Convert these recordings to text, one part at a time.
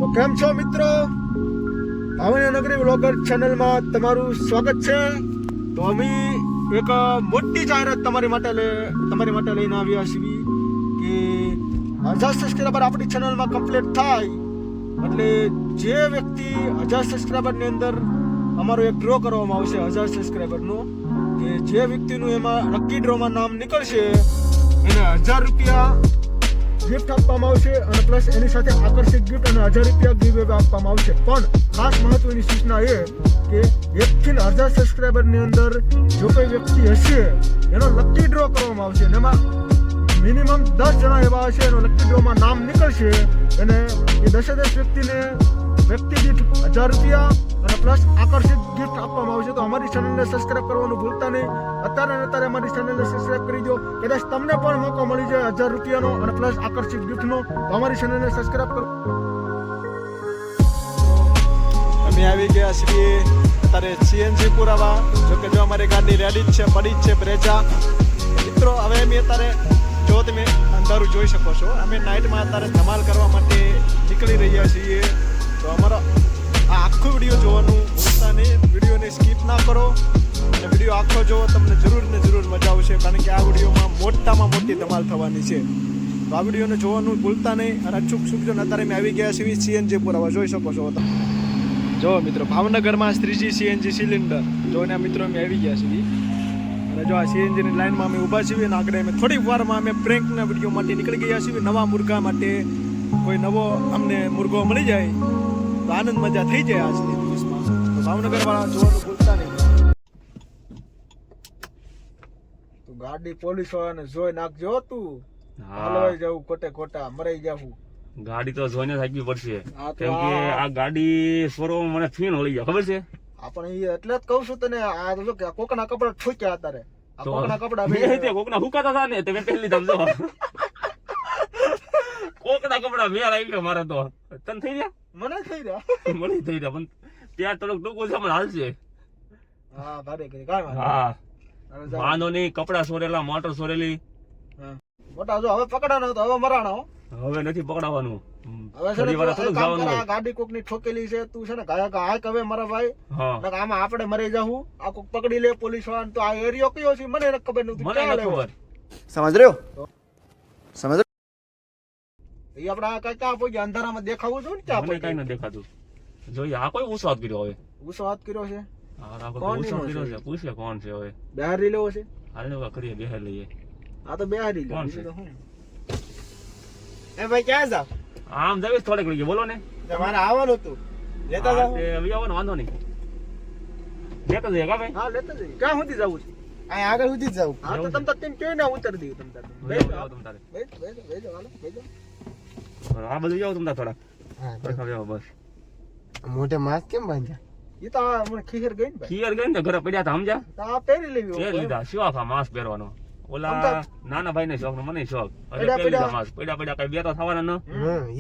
તો કેમ છો મિત્રો, ભાવનગરી વ્લોગર ચેનલમાં તમારું સ્વાગત છે. તો અમે એક મોટી જાહેરાત તમારી માટે લઈને આવ્યા છીએ કે 1000 સબસ્ક્રાઈબર આપણી ચેનલમાં કમ્પ્લીટ થાય એટલે જે વ્યક્તિ 1000 સબસ્ક્રાઈબરની અંદર અમારો એક ડ્રો કરવામાં આવશે 1000 સબસ્ક્રાઈબરનો, કે જે વ્યક્તિનું એમાં લકી ડ્રોમાં નામ નીકળશે એને 1000 રૂપિયા ગિફ્ટ આપવામાં આવશે અને પ્લસ એની સાથે આકર્ષક ગિફ્ટ અને 1000 રૂપિયા ગિવ અવે આપવામાં આવશે. પણ ખાસ મહત્વની સૂચના એ કે 1 થી 1000 સબસ્ક્રાઈબરની અંદર જો કોઈ વ્યક્તિ હશે એનો લકી ડ્રો કરવામાં આવશે અને એમાં મિનિમમ 10 જણા એવા હશે એનો લકી ડ્રોમાં નામ નીકળશે અને એ 10 વ્યક્તિને વ્યક્તિ દીઠ 1000 રૂપિયા અને પ્લસ આકર્ષિત ગિફ્ટ આપવામાં આવશે. તો અમારી ચેનલને સબસ્ક્રાઇબ કરવાનું ભૂલતા નહીં. અત્યારે અમારી ચેનલને સબસ્ક્રાઇબ કરી દો. કદાચ તમને પણ મોકો મળી જાય 1000 રૂપિયાનો અને પ્લસ આકર્ષિત ગિફ્ટનો, તો અમારી ચેનલને સબસ્ક્રાઇબ કરો. અમે આવી ગયા છીએ અત્યારે સીએનજી પુરાવા. જોકે જો અમારી ગાડી રેડી જ છે, પડી જ છે બ્રેજા. મિત્રો હવે અમે અત્યારે જો તમે અંધારું જોઈ શકો છો, અમે નાઇટમાં અત્યારે ધમાલ કરવા માટે નીકળી રહ્યા છીએ. તો અમારો આ આખો વિડીયો જોવાનું ભૂલતા નહીં, વિડીયોને સ્કીપ ના કરો અને વિડીયો આખો જોવો, તમને જરૂર મજા આવશે. કારણ કે આ વિડીયોમાં મોટામાં મોટી ધમાલ થવાની છે. તો આ વિડીયોને જોવાનું ભૂલતા નહીં અને અચૂક જો અત્યારે અમે આવી ગયા છીએ સીએનજી પુરાવા. જોઈ શકો છો જો મિત્રો, ભાવનગરમાં 3G સીએનજી સિલિન્ડર જોઈને મિત્રો અમે આવી ગયા છીએ અને જો આ સીએનજીની લાઈનમાં અમે ઊભા છીએ અને આગળ અમે થોડી વારમાં અમે પ્રેન્કના વિડીયો માટે નીકળી ગયા છીએ. નવા મુર્ગા માટે કોઈ નવો અમને મુર્ગો મળી જાય તો આનંદ મજા થઈ જાય આજની દિવસમાં. તો ભાવનગર વાળા જોવાનું ભૂલતા નહીં. તું ગાડી પોલીસ વાળાને જોઈ નાખજો, તું હલવાઈ જવું ખોટા મરાઈ જવું. ગાડી તો જોઈને થાકવી પડશે, કેમ કે આ ગાડી શોરૂમ મને ફીન હોળી જાય, ખબર છે આપણે એટલે જ કહું છું તને. આ તો કે કોકના કપડા ઠોક્યા અત્યારે, આ કોકના કપડા કોકના હુકાતા હતા ને તે મેં પહેલી દમ જો કોકના કપડા મેં આવી મારે તો તને થઈ ગયા, મને થઈ રહ્યા પણ ત્યાં થોડુંક ટૂંકું છે પણ હાલશે. હા ભાડે કરી કાંઈ હા વાંધો નહીં. કપડા સોરેલા, મોટર સોરેલી મોટા જો હવે પકડાનો તો હવે મરાણો, હવે નથી પકડાવાનું. હવે ગાડી કોક ની ઠોકેલી છે, તું છે ને હાક હવે મારા ભાઈ. આમાં આપણે મરી જાવું, આ કોક પકડી લે પોલીસ વાળા. તો આ એરિયો કયો છે મને ખબર નથી. મને નથી ખબર. સમજ રહ્યો એ આપડા કઈ ક્યાં પહોંચ્યા? અંધારામાં દેખાવું છું ને ક્યાં? મને કઈ નથી દેખાતું. જોઈએ આ કોઈ ઉસો હાથ કર્યો હવે. ઉસો હાથ કર્યો છે? પૂછે કોણ છે હવે. બિહારી લેવો છે? હાલ કરીએ, બિહાર લઈએ. આ તો બિહારી કોણ છે? એ ભાઈ ક્યાં જાવ? આમ જઈશ થોડેક લઈએ, બોલો ને. તમારે આવવાનું હતું, લેતા જાવ. આવવાનો વાંધો નહીં, લેતા જઈએ કા ભાઈ. હા લેતા જઈએ. ક્યાં સુધી જવું છે? અહીં આગળ સુધી જ જવું. હા તો તમ તાર તેમ કેવી ના ઉતર દઈએ તમ તાર. આ બધું જાવ તમ તાર થોડા. હા બસ. મોઢે માસ્ક કેમ બાંધ્યા? એ તો મને ખીર ગઈ ને ભાઈ. ખીર ગઈ ને ઘરે પડ્યા હતા, સમજ્યા? તો આ પહેરી લેવી. પહેરી લીધા. શોખ આ માસ્ક પહેરવાનો. ઓલા નાના ભાઈ ને શોખ ને મને શોખ. એટલે પહેરી લીધા માસ્ક. પડ્યા કઈ બે તો થવાના ન.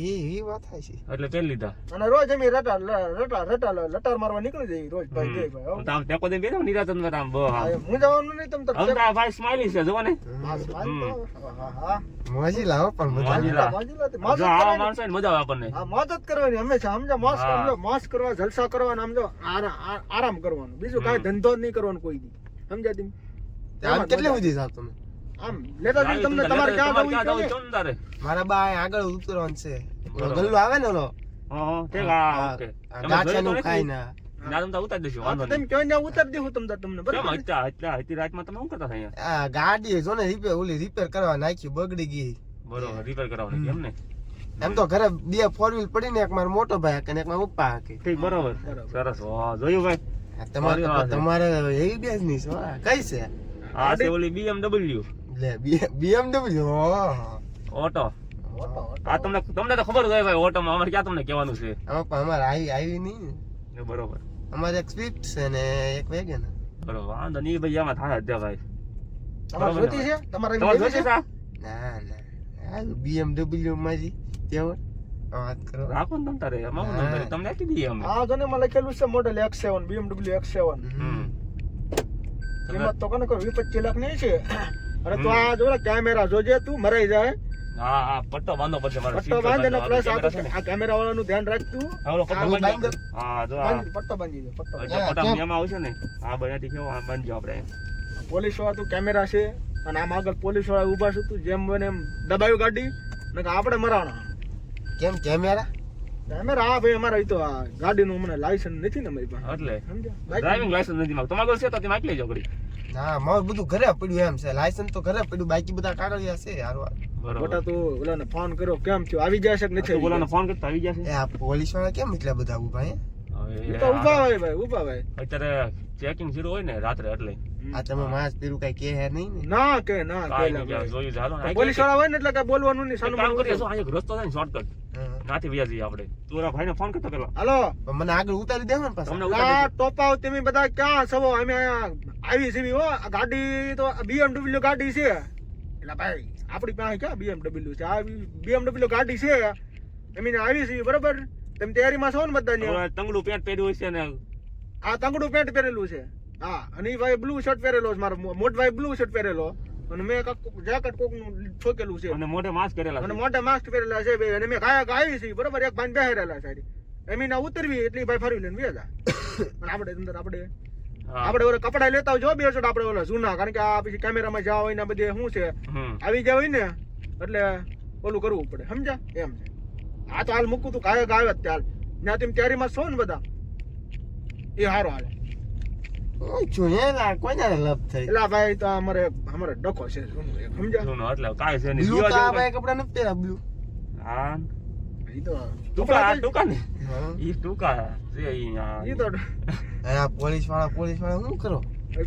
ઈ વાત થાય છે. એટલે પહેરી લીધા. અને રોજ અમે લટાર મારવા નીકળી જઈએ રોજ ભાઈ જઈ ભાઈ. આમ ટેકો દે બેઠો નિરાત અંદર આમ બહુ હું જવાનું નહીં તમ તાર. આ ભાઈ સ્માઈલી છે જો ને. હા મોજી લાવો પણ મજા આવા માણસો ને મજા આવે આપણને. હા મોજ જ કરવાની હંમેશા, સમજો. મોજ કરવા, જલસા કરવાના, સમજો. આરામ કરવાનું, બીજું કાંઈ ધંધો જ નહીં કરવાનો કોઈ દી. સમજ્યા તમે? આમ કેટલે સુધી જાવ તમે? આમ લેતા જઈએ તમને. તમારે ક્યાં જવું છે? તારે મારા બા આગળ ઉતરવાનું છે. ગલ્લો આવે ને ઓલો ગાંઠિયાનું ખાઈ ના ના તમે ઉતારી દેજો, વાંધો તમે ક્યાં ત્યાં ઉતારી દેવું તમને બરાબર. રાતમાં તમે શું કરતા હતા અહીંયા? આ ગાડી જો ને રિપેર કરવા નાખી, બગડી ગઈ. બરોબર, રિપેર કરાવવાની એમ ને. એમ તો ઘરે 2 4 વ્હીલ પડી ને, એક મારો મોટો ભાઈ અને એક મારા પપ્પા હાકે. ઠીક, બરોબર, સરસ. વાહ, જોયું ભાઈ. તમારે એવી બિઝનેસ કઈ છે? આ છે ઓલી BMW. લે BMW ઓટો. આ તમને તો ખબર હોય ભાઈ, ઓટોમાં અમારે ક્યાં તમને કહેવાનું છે. અમારે આવી નહીં ને. બરોબર. અમારે એક સ્વિફ્ટ છે ને એક વેગન. બરોબર, વાંધો નહીં ભાઈ, આમાં થાય જ ભાઈ. તમારે જોતી છે? તમારે જોતી છે? ના BMW મારી તેવડ વાત કરો. રાખો ને તમ તારે, એમાં હું તારે તમને આપી દઈએ અમે. હા જો ને માં લખેલું છે મોડેલ X7, BMW X7. કિંમત તો કોને 25 લાખ ની છે. અને તો આ જો કેમેરા જોજે, તું મરાઈ જાય હા પટ્ટો બાંધવો પડશે મારે પટ્ટો બાંધે ને પ્લસ આ કેમેરા વાળાનું ધ્યાન રાખતું પટ્ટો આવું બાંધી બાંધી દો. હા જો આ પટ્ટો બાંધી દે પટ્ટો જો પટ્ટા એમાં આવશે ને હા બધાથી કેવો આ બાંધજો આપણે પોલીસ વાળા તું કેમેરા છે અને આમ આગળ પોલીસ વાળા ઊભા છે તું જેમ બને એમ દબાયું ગાડી ને કે આપણે મરાણા કેમ કેમેરા કેમેરા હા ભાઈ અમારા ઈ તો આ ગાડીનું મને લાયસન્સ નથી ને મારી પાસે એટલે સમજ્યા ડ્રાઇવિંગ લાયસન્સ નથી માંગતો તમારે છે તો તમે આટલી જો ઘડી ના મારું બધું ઘરે પડ્યું એમ છે લાયસન્સ તો ઘરે પડ્યું બાકી બધા કાગળિયા છે હારવાર બરોબર મોટા તું ઓલાને ફોન કર્યો કેમ થયું આવી જશે કે નથી તું બોલાનો ફોન કરતા આવી જશે એ આ પોલીસ વાળા કેમ એટલા બધા ઉભા હે ઈ તો ઊભા હોય ભાઈ ઊભા ભાઈ અત્યારે ચેકિંગ શરૂ હોય ને રાત્રે એટલે આ તમે માસ પેલું કઈ કે હે નહીં ને ના કે ના કાંઈ કે નહીં કે જોયું ચાલો ને પોલીસ વાળા હોય ને એટલે કઈ બોલવાનું નહીં સાનું કામ કરીએ માનું શું આ એક રસ્તો છે ને શોર્ટકટ હા. નાથી વ્યા જઈએ આપણે તું ઓલા ભાઈને ફોન કરતો પેલા હાલો પણ મને આગળ ઉતારી દેવો ને પાછા તમને આ ઉતારી ટોપાઓ તમે બધા ક્યાં છો અમે અહીંયા આવી છે હો આ ગાડી તો BMW ગાડી છે એટલે ભાઈ આપણી પાસે ક્યાં BMW છે આ BMW ગાડી છે એમને આવી છે બરોબર તમે તૈયારીમાં છો ને બધા દીધું. હવે તંગડું પેન્ટ પહેર્યું હશે ને આ તંગડું પેન્ટ પહેરેલું છે હા અને ઈ ભાઈ બ્લુ શર્ટ પહેરેલો છે મારો મોટ ભાઈ બ્લુ શર્ટ પહેરેલો અને મેં જેકેટ કોકનું ઠોકેલું છે અને મોઢે માસ્ક કરેલા અને છે મોટા માસ્ક પહેરેલા છે ભાઈ અને મેં કાયા આવી છે બરોબર એક ભાઈ બેહેરેલા છે એમી ના ઉતરવી એટલી ભાઈ ફરવી લઈને વ્યા અને આપણે અંદર આપણે હા. આપણે ઓલા કપડા લેતા જો બે શર્ટ આપણે ઓલા જૂના કારણ કે આ પછી કેમેરામાં જાવ હોય ને બધે શું છે હમ. આવી જાય હોય ને એટલે ઓલું કરવું પડે સમજા એમ છે આ તો હાલ મૂકું તું કાયક આવે ત્યાર ત્યાં તમે તૈયારીમાં છો ને બધા એ હારો હાલે ઓય જોયેલા કોઈને લપ થઈ એટલે ભાઈ તો અમારે ડખો છે જૂનું એક, સમજ્યા જૂનો એટલે કાંઈ છે નહીં. બ્લુ જીવા તો આ જેવું ભાઈ કપડા નથી પહેર્યા બ્લુ હા ઈ તો ટૂંકા આ ટૂંકા ને હા ઈ ટૂંકા છે ઈ આ. ઈ તો આ પોલીસ વાળા શું કરો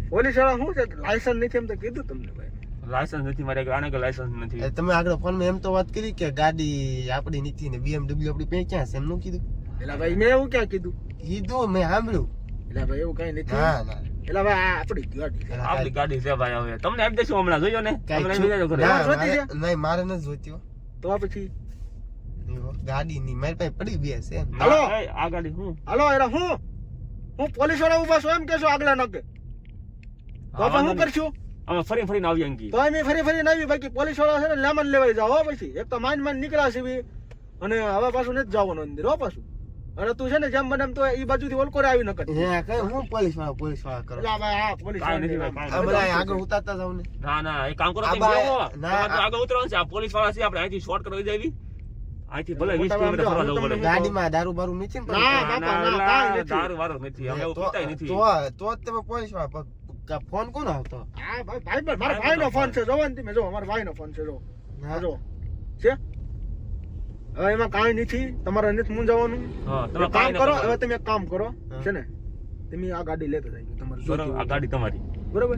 પોલીસ વાળા શું છે લાયસન્સ નથી એમ તો કીધું તમને ભાઈ લાયસન્સ નથી મારે આને કે લાયસન્સ નથી એ તમે આગળ ફોન માં એમ તો વાત કરી કે ગાડી આપડી નથી ને BMW આપડી પે ક્યાં છે એમનું કીધું એટલે ભાઈ મેં એવું ક્યાં કીધું કીધું મેં સાંભળ્યું એટલે ભાઈ એવું કઈ નથી ના ના એટલે ભાઈ આ આપડી ગાડી છે. એલા આપણી ગાડી છે ભાઈ હવે તમને આપી દેશું હમણાં જોયો ને કાંઈ તમને આપી દેજો ઘરે. ના, જોતી છે? નહીં મારે નથી જોતી હો. તો પછી ગાડી ની મારી પાસે પડી બે છે એમ. હાલો. ના, એ, આ ગાડી હું હાલો એટલે હું પોલીસ વાળા ઉભા છો એમ કેશો આગલા નકે તો આપણે શું કરશું અમે ફરી ફરીને આવી અંકી તો અમે ફરી ફરી આવી બાકી પોલીસ વાળા છે ને લેમન લેવાઈ જાવ હો પછી એક તો માંડ નીકળ્યા છે બી અને હવે પાછું નથી જવાનું અંદર હો પાછું અને તું છે ને જેમ બને એમ તો એ બાજુથી ઓલકોરે આવી નકર હે કઈ હું પોલીસ વાળા કરો એટલે ભાઈ આ પોલીસ કાંઈ નથી વાળા ભાઈ, આ બધા આગળ ઉતારતા જાવ ને ના ના એ કામ કરો આ તમે ભાઈ- બેહો. ના, તમારે તો આગળ ઉતરવાનું છે આ પોલીસ વાળા છે આપણે અહીંથી શોર્ટ કરી દેવી અહીંથી ભલે 20 મોટા કિલોમીટર ફરવા ભાઈ, જવું પડે તમને ગાડીમાં દારૂ બારૂ નથી ને ના, પણ? બાપા, ના, ના, કાંઈ નથી. દારૂ વાળો નથી અમે એવું પીતાય નથી તો જ તમે પોલીસ વાળા ફોન કોનો આવતો હા ભાઈ મારા ભાઈનો ફોન છે જોવો ને તમે જો અમારા ભાઈનો ફોન છે જો હા જો છે હવે એમાં કાંઈ નથી તમારે નથી મૂંઝાવાનું હા તમે એક કામ કાંઈ ન કરો કરો. હવે તમે એક કામ કરો હા. છે ને તમે આ ગાડી લેતા જાય તમારે બરોબર, જોઈતી આ હોય. ગાડી તમારી બરોબર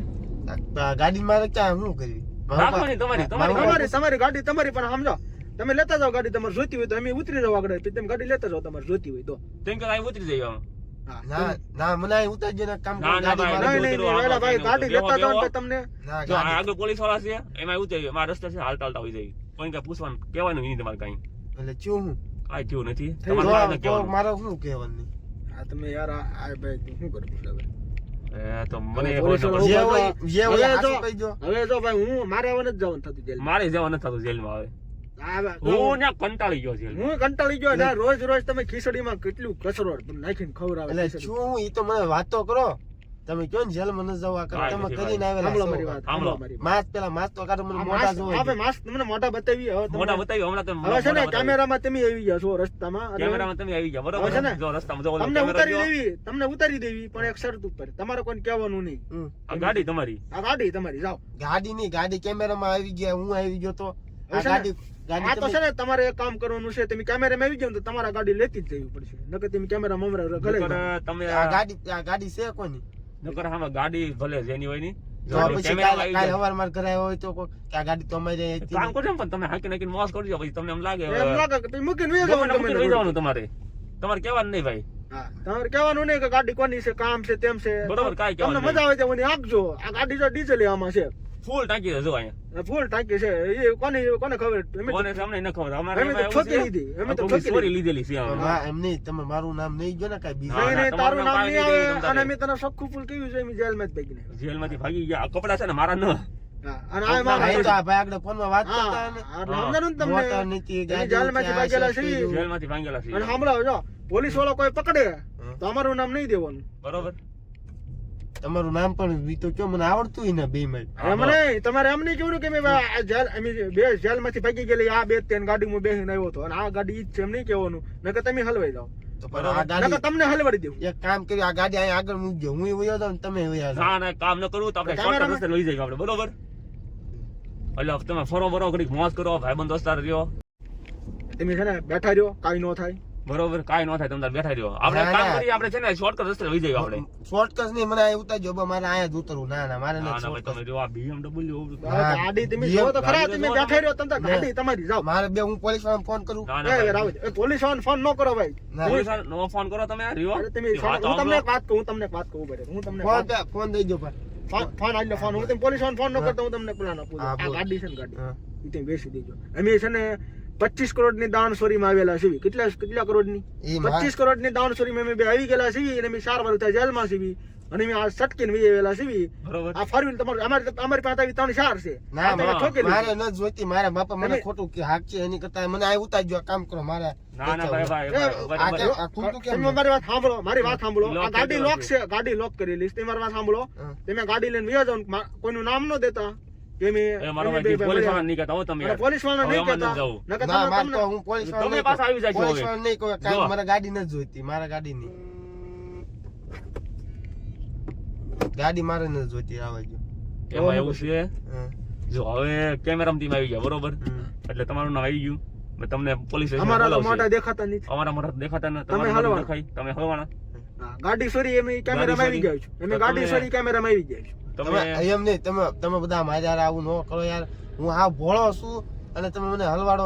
ગાડી મારે ક્યાં શું કરવી રાખવાની તમારી તમારી મારું- તમારી ગાડી તમારી પણ સમજો તમે લેતા જાઓ ગાડી તમારે જોઈતી હોય તો અમે ઉતરી જાવ આગળ પછી તમે ગાડી લેતા જાઓ તમારે જોઈતી હોય તો તેમ કે અહીં ઉતરી જઈએ અમે. હા. ના ના મને અહીં ઉતારજો ને કામ ના, ના, ગાડી ભાઈ, મારે નહીં, નહીં, નહીં, વેલા ભાઈ ગાડી બેહો, લેતા જાઓ ને બેહો. તો તમને ના જો આ ગાડી આગળ પોલીસ વાળા છે એમાં ઉતરી મારા રસ્તે છે હાલતા હાલતા આવી જાય કોઈ કઈ પૂછવાનું કહેવાનું નહીં તમારે કઈ એટલે ચું હું કાંઈ થયું નથી થઈ તમારે ગયું. કાંઈ નથી તો કહેવાનું. મારે શું કહેવાનું હા તમે યાર આ ભાઈ તું શું કરું છું હવે એ તો મને હવે ખબર પોલીસ ન વાળા પડે. જે હોય હવે હાચું જો- કહીજો. હવે જો ભાઈ હું મારે હવે નથી જવાનું થતું જેલમાં. મારે જવા નથી થતું જેલમાં હવે હા, હવે હું ને કંટાળી ગયો જેલમાં હું કંટાળી ગયો ને રોજ રોજ તમે ખીચડીમાં કેટલું કચરો નાખીને ખવડાવે એટલે ખીચડી. શું હું ઈ તો મને વાતો કરો તમે કયો ને જેલમાં ન જવા કરો કાંઈ તમે નથી કરીને ભાઈ. સાંભળો આવેલા મારી છો. વાત સાંભળો. સાંભળો મારી વાત. માસ પેલા માસ તો કાઢો મને આ મોટા માસ્ક- જોવા હવે દે. માસ્ક તમને મોઢા બતાવી હવે તમને- મોટા બતાવ્યું હમણાં તમે હવે છે ને મોટા બતાવ્યું. કેમેરામાં તમે આવી ગયા છો રસ્તામાં એટલે કેમેરામાં તમે આવી જાઓ હવે છે ને? બરોબર જો રસ્તામાં જો ઓલો તમને કેમેરો ઉતારી જો. દેવી તમને ઉતારી દેવી પણ એક શરત ઉપર તમારે કોઈ કહેવાનું નહીં હમ. આ ગાડી તમારી આ ગાડી તમારી જાઓ ગાડી ની ગાડી કેમેરામાં આવી ગયા હું આવી ગયો તો હવે આ છે ને? ગાડી આ ગાડી તો તમે- છે ને તમારે એક કામ કરવાનું છે તમે કેમેરામાં આવી જાવ ને તો તમારા ગાડી લેતી જ જવી પડશે નકર તમે કેમેરા મમરા ગલે નકર તમે આ ગાડી છે કોની નકર આમાં ગાડી ભલે જેની હોય ની તો જો પછી કેમેરામાં કાલે આવી કાલે જાય. સવાર માર ઘરે આવ્યો હોય તો કોઈ કે આ ગાડી તો અમારી હતી કામ નહીં. કરજો ને પણ તમે હાકી નાખીને મોજ કરજો પછી તમને એમ લાગે એમ લાગે કે તમે મૂકીને વહી ગમે જવાનું ને મૂકીને વહી જવાનું તમારે તમારે કહેવાનું નહીં ભાઈ હા તમારે કહેવાનું નહીં કે ગાડી કોની છે કામ છે તેમ છે બરોબર, કાંઈ તમને કહેવાનું મજા આવે તો મને આપજો આ ગાડી જો ડીઝલ આમાં છે ફૂલ ટાંકી છે જો અહીંયા ફૂલ ટાંકી છે એ કોને ખબર અમે તો- કોને છે અમને ન ખબર અમારે અમે તો એમાં એવું ઠોકી છે, લીધી અમે તો આ ઠોકી ચોરી લીધી. લીધેલી છે આમાં. હા, એમ નહીં તમે મારું નામ નહીં જો ને કઈ બીજું ના, નહીં, નહીં, તારું નામ તમારું નહીં નામ આવે કાંઈ અને નહીં મેં તને સખ્ખું ફૂલ કહ્યું છે એમ જેલમાં જ ભેગી નાખ્યો. જેલમાંથી ભાગી ગયા આ કપડા છે ને મારા ન હા, અને આ એમાં આ તો આ ભાઈ આગળ ફોનમાં વાત હા, કરતા ને હા, એટલે સમજાણું ને મોટર તમને નીચે એની ગાડી જાળમાંથી નીચે આ ભાગેલા છે, છે. પેલું. જેલમાંથી ભાંગેલા છે અને સાંભળો જો પોલીસ વાળો કોઈ પકડે તો અમારું નામ નહીં દેવાનું. બરોબર તમારું નામ પણ ઈ તો કયો મને આવડતું ને બે મિનિટ હા, એમ નહીં, તમારે એમ નહીં કેવું કે મેં આ જેલ અમે બે જેલમાંથી ભાગી ગયેલી આ બે ત્રણ ગાડીમાં બેસીને આવ્યો હતો અને આ ગાડી ઈ જ છે એમ નહીં કહેવાનું, નકર તમે હલવાઈ જાઓ, તો પણ આ નકર ગાડી તમને હલવાડી દેવું. એક કામ કર્યું, આ ગાડી અહીંયા આગળ મૂકજો, હું વયો જાઉં ને તમે વયા જાઓ. ના ના કામ ન કરવું તો આપણે કેમેરામાં- શોર્ટકટ રસ્તે લઈ જઈએ આપણે બરોબર એટલે તમે ફરો બરો ઘડીક મોજ કરો ભાઈબંધ દોસ્તાર રહ્યો તમે છે ને બેઠા રહ્યો, કાંઈ ન થાય. બરોબર કાંઈ ન થાય તમે તાર બેઠા રહ્યો આપણે ના, કામ ના. કરીએ આપણે છે ને શોર્ટકટ રસ્તે લઈ જઈએ આપણે શોર્ટકટ નહીં, મને અહીંયા ઉતારજો, બા, મારે અહીંયા જ ઉતરવું. ના ના મારે ના નથી ના ભાઈ તમે shortcut. જો આ BMW હવે ગાડી તમે જો તો ખરા, તમે બેઠા રહ્યો, તમે તો ગાડી તમારી જાઓ. મારે બે હું પોલીસ વાળાને ફોન કરું. ના એ ના રાવ, એ પોલીસ વાળાને ફોન ન કરો ભાઈ. ના, પોલીસ નો ફોન કરો તમે રહ્યો અરે તમે એ વાત હું તમને સાંભળો. એક વાત કહું, હું તમને એક વાત કહું બરાબર. હું તમને ફોન ફોન દઈ દો ભાઈ. ફોન આલ્યો ફોન. હું તમે પોલીસ વાળાને ફોન ન કરતો, હું તમને પ્લાન આપું. હા, આ બોલ. ગાડી છે ને ગાડી હા. ઈ તમે બેસી દેજો. અમે છે ને 25 કરોડની દાણચોરીમાં આવેલા છીએ. કેટલા કરોડની? ઈ માર- 25 કરોડની દાણચોરીમાં અમે બે આવી ગયેલા છીએ અને અમે 4 વાર ત્યાં જેલમાં છીએ અને અમે આ સટકીને વી આવેલા છીએ. બરોબર આ ફોર વ્હીલ તમારી અમારી પાસે આવી 3-4 છે. ના, આ તમે ના, ઠોકેલી મારે છે. ન જોઈતી, મારા બાપા મને તમે- ખોટું કે હાક છે એની કરતા મને આ ઉતારજો, આ કામ કરો મારે. ના ના ભાઈ ભાઈ એ, ભાઈ, આ બરોબર. કેમ- આ ખોટું કેમ તમે મારી વાત સાંભળો, મારી વાત સાંભળો. લોક આ ગાડી કરી લોક દેવા છે, ગાડી લોક કરેલી છે. તમે મારી વાત સાંભળો. હા. તમે ગાડી લઈને વયા જાઓ ને કોઈનું નામ ન દેતા કે એ મારો ભાઈ પોલીસ વાળા નહીં કહેતા હો તમે યાર. પોલીસ વાળા હવે નહીં અમારે કહેતા. નથી જવું. નકર ના, મારે તમને તો હું પોલીસ વાળા તમે નહીં પાછા આવી કહું. જાજો પોલીસ હવે. વાળા નહીં કહું, જો. કાંઈ મારે ગાડી નથી જોઈતી, મારા ગાડી નહીં. ગાડી મારે નથી જોઈતી, આવે જો. એમાં એવું છે હા. જો હવે કેમેરામાં ટીમ આવી ગયા બરોબર હમ. એટલે તમારું નામ આવી ગયું મેં તમને પોલીસ સ્ટેશન અમારા તો બોલાવશે. મોટા દેખાતા નથી. અમારા મોઢા દેખાતા ને તમે તમારા હલવાના. મોઢા દેખાય તમે હલવાના હા, ગાડી સોરી એમ કેમેરામાં આવી સોરી. ગયા છું. એમ તો ગાડી તમે- સોરી કેમેરામાં આવી ગયા છું. તમે તમે એમ નહીં, તમે બધા મારે યાર આવું ન કરો યાર. હું આ ભોળો છું અને તમે મને હલવાડો.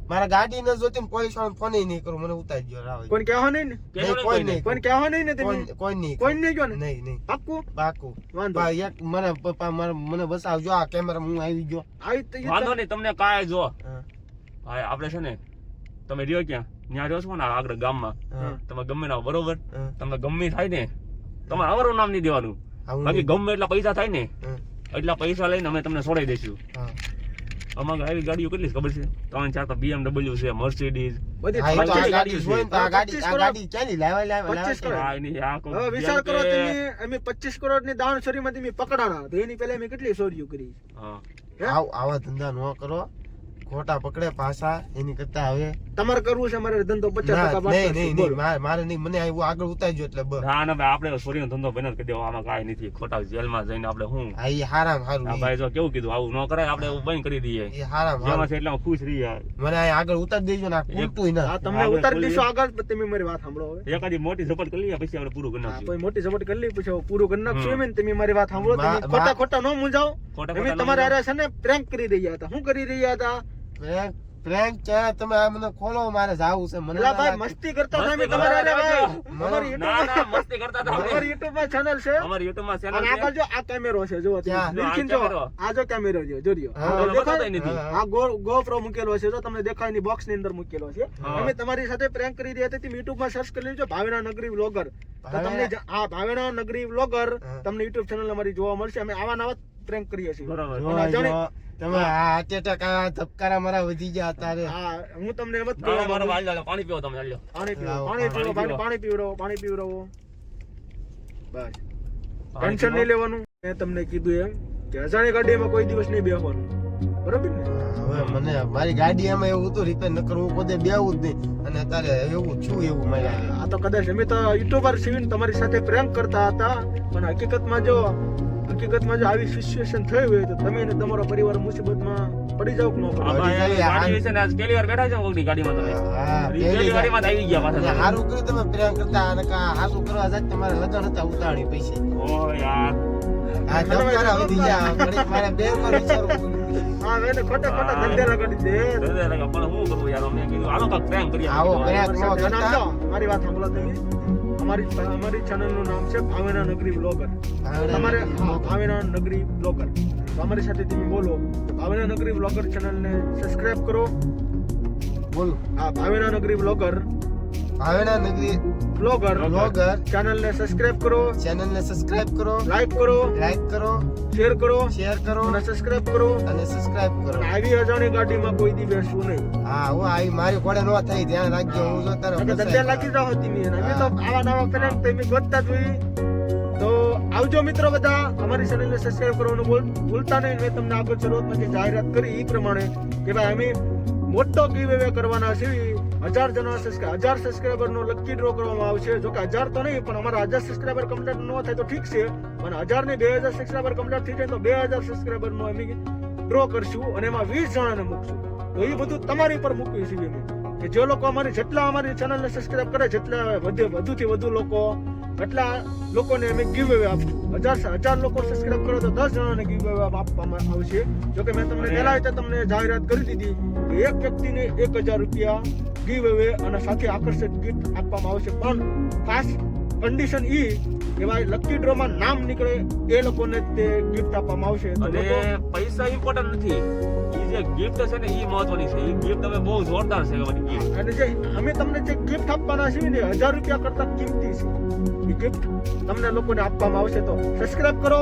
મારા ગાડી ન જોતી ને પોલીસ વાળાને ફોન નહીં કરું, મને ઉતારજો રાવે. કોઈને કહેવા નહીં ને? કહેજો ને કોઈ કોઈને. નહીં. કોઈને કહેવા નહીં ને તમે? કોઈ નહીં. કોઈ નહીં કહો ને? નહીં નહીં પાક્કું? પાકું. વાંધો ભાઈ એક મને પપ્પા મને બસાવજો, આ કેમેરા હું આવી ગયો. આવી તો ઈ વાંધો નહીં તમને કાંઈ જો હા, હા આપણે છે ને તમે રહ્યો ક્યાં ત્યાં રહ્યો છો ને આગળ ગામમાં હા, તમે ગમે ના બરોબર હા. તમને ગમે થાય ને તમારે અમારું નામ નહીં દેવાનું આવું બાકી નહીં. ગમે એટલા પૈસા થાય ને હા, એટલા પૈસા લઈને અમે તમને છોડાઈ દઈશું હા. અમારે આવી ગાડીઓ કેટલી છે ખબર છે 3-4 તો BMW છે મર્સિડીઝ બધી હા, એ તો આ પચીસ ગાડી જોઈને તો આ ગાડી 25 ગાડી ચાલી લાવા 25 કરોડ. આ એની આ કોઈ હવે વિચાર કરો જેમ કે- તમે અમે 25 કરોડની દાણ ચોરીમાં તમે પકડાણા તો એની પહેલા અમે કેટલી ચોરીઓ કરી? હા. હે? આવા ધંધા ન કરો, ખોટા પકડે પાછા. એની કરતા હવે તમારે કરવું છે મારે ધંધો 50% ના, બાદ નહીં કરશું. નહીં બોલો. નહીં, મારે નહીં, મને આવું આગળ ઉતારજો એટલે બસ. ના ના ભાઈ આપણે સોરીનો ધંધો બને કરી દેવો આમાં કાંઈ નથી ખોટા જેલમાં જઈને આપણે હું હા, એ હારામ હારું. આ ભાઈ જો કેવું કીધું આવું ન કરાય આપણે એવું બંધ કરી દઈએ એ હારામ જેમાં હારું. છે એટલે ખુશ રહીએ મને આ આગળ ઉતારી દેજો ને આ ખૂટતું ના. હા, તમને આપણે ઉતારી ખોલીએ. દઈશું આગળ પણ તમે મારી વાત સાંભળો હવે. એકાદી મોટી ઝપટ કરી લઈએ પછી આપણે પૂરું કરી હા, નાખીશું કોઈ મોટી ઝપટ કરી લઈ પછી હવે પૂરું કરી નાખશું હમ. એમ ને તમે મારી વાત સાંભળો. તમે મા- ખોટા મા- ખોટા ન મૂંઝાઓ. ખોટા અમે ખોટા તમારા હારે છે ને પ્રેન્ક કરી રહ્યા હતા. શું કરી રહ્યા હતા? પ્રેન્ક ચા તમે આ મને ખોલો, મારે જાવું છે. મને એલા ના ભાઈ લાગે. મસ્તી કરતા હતા અમે મસ્તી તમારા હારે કરતા ભાઈ. હતા. અમારી ના ના YouTube મસ્તી કરતા હતા અમે. અમારી YouTube માં ચેનલ છે. અમારી YouTube માં અને channel આગળ છે જો આ કેમેરો છે જુઓ તમે. ક્યાં? નિરખીને આ જુઓ. કેમેરો. આ જો કેમેરો જો જોજો. હા, આ બતાવતા દેખાય? નથી. હા. આ GoPro મૂકેલો છે જો તમને દેખાય ની બોક્સ ની અંદર મૂકેલો છે. હા. અમે તમારી સાથે પ્રેન્ક કરી રહ્યા હતા. તમે YouTube માં સર્ચ કરી લેજો ભાવેના નગરી વ્લોગર. તો તમને ભાવેના નગરી વ્લોગર હા. તમને YouTube ચેનલ અમારી જોવા મળશે. અમે આવા નવા પ્રેન્ક કરીએ છીએ. બરાબર જો, અને જાણે- જો, તમે આ હાર્ટ એટેક આ ધબકારા મારા વધી ગયા અત્યારે. હા, હું તમને એમ જ ના, કહેવા ના, મારો માંગુ. ભાઈ, પાણી પીવો તમે ચાલ્યો પાણી પીવો લાવો, પાણી પીવો પાણી પાણી પીવડાવો પાણી પીવડાવો બસ પાણી ટેન્શન પીવો. નહીં લેવાનું. મેં તમને કીધું એમ કે અજાણી ગાડીમાં કોઈ દિવસ નહીં બેસવાનું, બરોબર ને? હવે મને મારી ગાડી એમાં એવું હતું રિપેર ન કરું, હું પોતે બેવું જ નહીં. અને અત્યારે એવું છું એવું મારી હારે. આ તો કદાચ અમે તો યુટ્યુબર છીએ ને તમારી સાથે પ્રેન્ક કરતા હતા, પણ હકીકતમાં જો આવી સિચ્યુએશન થઈ હોય તો તમે અને તમારો પરિવાર મુસીબતમાં પડી જાવ કે ન આ પડો. ભાઈ ગાડી વિશે ને આજ પહેલી વાર બેઠા છો કોકની ગાડીમાં તમે હા, પહેલી ગાડીમાં જ આવી ગયા પાછા અને તમે. હારું કર્યું તમે પ્રેમ કરતા અને હારું કરવા જાય તમારે લગન હતા ઉતાણી પૈસે. ઓ યાર આ ધબકારા વધી ગયા. ઘડીક મારે બે વાર વિચારવું પડ્યું. હા, એને ખોટા ધંધે લગાડી દે. હૃદય લાગે, પણ શું કરવું યાર અમને કીધું હાલો કાંઈક પ્રેમ કરીએ આવો કીધું. પ્રેમ. મારી સાથે નામ જો, મારી વાત સાંભળો તમે. અમારી ચેનલ નું નામ છે ભાવેના નગરી બ્લોગર. તમારે ભાવેના નગરી બ્લોગર તો અમારી સાથે તમે બોલો કે ભાવેના નગરી બ્લોગર ચેનલ ને સબસ્ક્રાઇબ કરો. બોલો. હા, ભાવેના નગરી બ્લોગર ભાવેણા નગરી બ્લોગર બ્લોગર ચેનલને સબસ્ક્રાઇબ કરો, ચેનલને સબસ્ક્રાઇબ કરો, લાઈક કરો, લાઈક કરો, શેર કરો શેર કરો અને સબસ્ક્રાઇબ કરો. અને સબસ્ક્રાઇબ કરો. અને આવી અજાણી ગાડીમાં કોઈ દી બેસવું નહીં. હા હું આવી મારી ઘોડે નો થઈ ધ્યાન રાખજો. હું જો તારે નકર ધંધે લાગી જાઓ તમે. અને અમે તો આવા નવા પ્લાન તમે ગોતતા જ હોઈએ. તો આવજો મિત્રો બધા. અમારી ચેનલને સબસ્ક્રાઇબ કરવાનું ભૂલતા નહીં. મેં તમને આગળ શરૂઆતમાં જાહેરાત કરી એ પ્રમાણે કે ભાઈ અમે મોટો ગીવ કરવાના છીએ. 1000 જણા 1000 સબસ્ક્રાઇબર નો લકી ડ્રો કરવામાં આવશે. જો કે 1000 તો નહીં, પણ અમારા 1000 સબસ્ક્રાઇબર કમ્પ્લીટ ન થાય તો ઠીક છે, પણ 1000 ને 2000 સબસ્ક્રાઇબર કમ્પ્લીટ થઈ જાય તો 2000 સબસ્ક્રાઇબર નો અમે ડ્રો કરશું અને એમાં 20 જણાને મૂકશું. તો એ બધું તમારી પર મૂક્યું છે અમે કે જે લોકો જેટલા અમારી ચેનલને સબસ્ક્રાઇબ કરે, જેટલા વધુથી વધુ લોકો એટલા લોકોને અમે ગીવ અવે આપશું. 1000 લોકો સબસ્ક્રાઇબ કરો તો 10 જણાને ગીવ અવે આપવામાં આવશે. જો કે મેં તમને પહેલા તમને જાહેરાત કરી દીધી કે એક વ્યક્તિને 1000 રૂપિયા ગીવ અવે અને સાથે આકર્ષક ગિફ્ટ આપવામાં આવશે. પણ ખાસ કન્ડિશન કે ભાઈ લકી ડ્રો માં નામ નીકળે એ લોકોને તે ગિફ્ટ આપવામાં આવશે. તો અને લોકો પૈસા ઇમ્પોર્ટન્ટ નથી, ઈ જે ગિફ્ટ છે ને ઈ મહત્વની છે. ઈ ગિફ્ટ હવે બહુ જોરદાર છે બધી ગિફ્ટ. અને જે અમે તમને જે ગિફ્ટ આપવાના છીએ ને 1000 રૂપિયા કરતા કિંમતી છે. એ ગિફ્ટ તમને લોકોને આપવામાં આવશે. તો સબસ્ક્રાઇબ કરો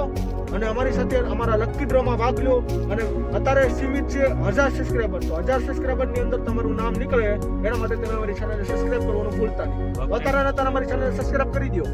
અને અમારી સાથે અમારા લકી ડ્રો માં ભાગ લો. અને અત્યારે સીમિત છે 1000 સબસ્ક્રાઇબર. તો 1000 સબસ્ક્રાઇબર ની અંદર તમારું નામ નીકળે એના માટે તમે અમારી ચેનલને સબસ્ક્રાઇબ કરવાનું ભૂલતા નહીં. અત્યારે અમારી ચેનલને સબસ્ક્રાઇબ કરી દો.